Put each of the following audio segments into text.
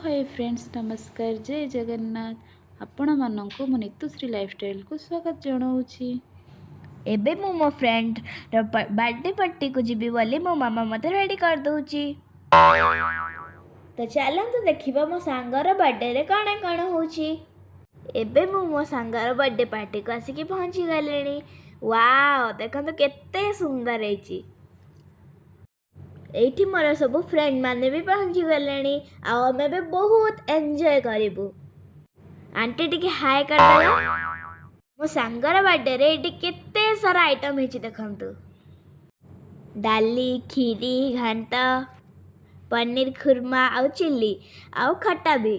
Hi friends नमस्कार जय जगन्नाथ आपण मानक मो नितुश्री लाइफस्टाइल को स्वागत जनाऊँगी। एबे मो फ्रेंड बर्थडे पार्टी को जीवी बोली मो मामा मते रेडी कर दउची। तो चलतु देखिबा मो सांगर बर्थडे रे कण कण होची। एबे मो सांगर बर्थडे पार्टी को आसिकी पहुंची गलेनी। वाओ देखंतु केते सुंदर हेची। एठी मोर सब फ्रेंड माने भी पहुंची गलेनी आ हमें भी बहुत एंजॉय करिबु। आंटी टिके हाय कर दला। मो सांगर बर्थडे रे एठी केते सारा आइटम हेची देखंतु। डाली खीरी घांटा पनीर खुरमा आउ चिल्ली आउ खट्टा भी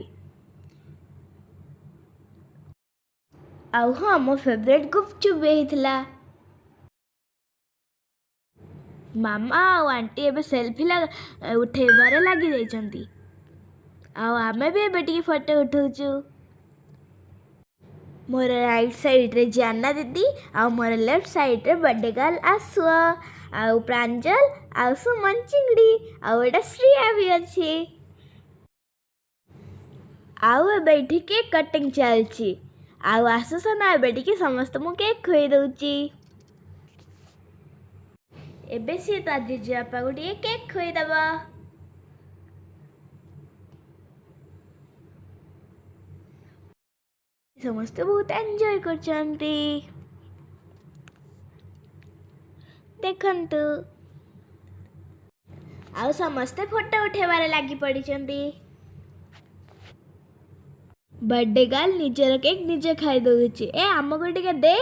आउ हाँ मो फेवरेट गुपचुप भी हेतला। मामा आउ आंटी एबे सेल्फी उठेबारे लागी जाइछंती आउ आमे भी एबे टिके फोटो उठौचु। मोर राइट साइड रे जाना दीदी आउ मोर लेफ्ट साइड रे बर्थडे गर्ल आसु आउ प्रांजल आउ सुमन चिंगड़ी आउ एटा श्रिया भी अछि। आउ एबे एठी केक कटिंग चलछि आउ आसु सना एबे टिके समस्त मु केक खोइ दउची। एबे सी ता जीजे आपा को टिके केक खोइ दबा। समस्त बहुत एंजॉय करछंती देखंतु आउ समस्ते फोटो उठेबारे लागी पड़िछंती। बर्थडे गर्ल निजर केक निजे खाइ दउची। ए हमको टिके दे।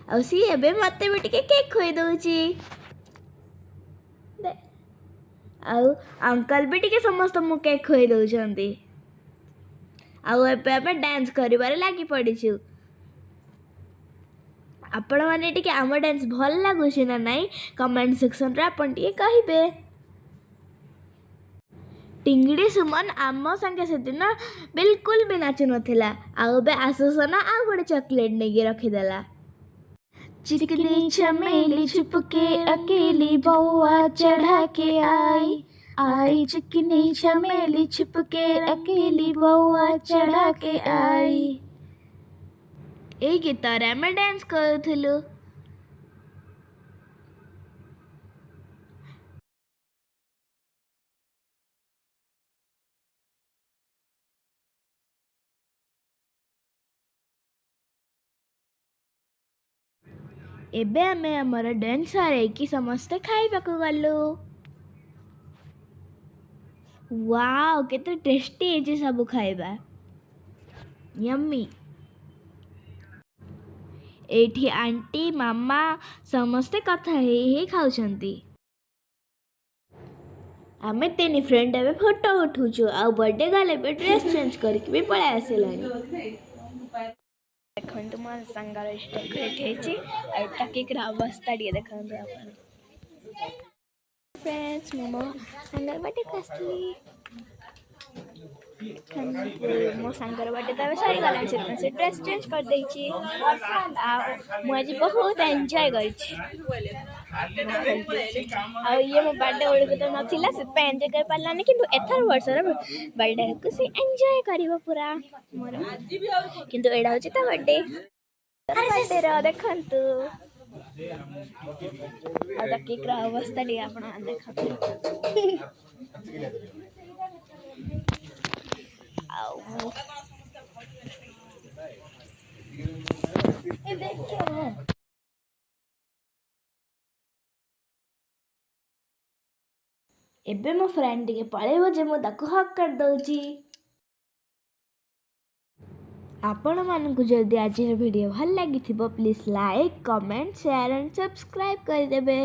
आउ सी एबे मते भी टिके केक खोइ दउची। आउ अंकल भी टिके समस्त मु केक खोइ दउछंती। आउ एबे हमें डांस करिबारे लागी पड़िछु। आपण माने टिके आम डांस भल लागुछि ना नाही कमेंट सेक्शन रे आपण टिके कहिबे। टिंगड़ी सुमन आम संगे सेदिन बिल्कुल भी नाचु नथिला आउ बे आसुसना आउ गोटे चॉकलेट नेगी रखी देला। चिकनी चमेली छुपके अकेली बउआ चढ़ा के आई चिकनी चमेली छुपके अकेली बउआ चढ़ा के आई। ए गीतारे आमे डांस करथुलु। एबे आमे हमर डांस सारे की समस्त खाइबाकू गलु। वाओ केते टेस्टी है सब खाइबा यम्मी। एठी आंटी मामा समस्ते कथा हे खाउछंती। आमे तीन फ्रेंड एबे फोटो उठुछु आ बर्थडे गाले बे ड्रेस चेंज करके भी पळे आसिलानी। देखंतु मोर संगार डेकोरेट हेची आ केक रा अवस्था टिके देखंतु आपण। फ्रेंड्स मोमो संगार बर्थडे कास्टली मो सांगर बर्थडे तो सरी गला से ड्रेस चेंज कर देछि आ मु आज बहुत एंजॉय करछि। आ ये मो बर्थडे ओळको तो नथिला से एंजॉय कर पालानी किंतु एथर वर्ष रे बर्थडे को से एंजॉय करिवो पूरा मोर किंतु एडा होछि त बर्थडे रो देखंतु आ केक रा अवस्था ली आपण देखंतु। एबे मो फ्रेंड टिके पळेबो जे मो ताको हक कर दउची। आपण मानकु जल्दी आज वीडियो भल लागिथिबो please like comment share and subscribe कर देबे।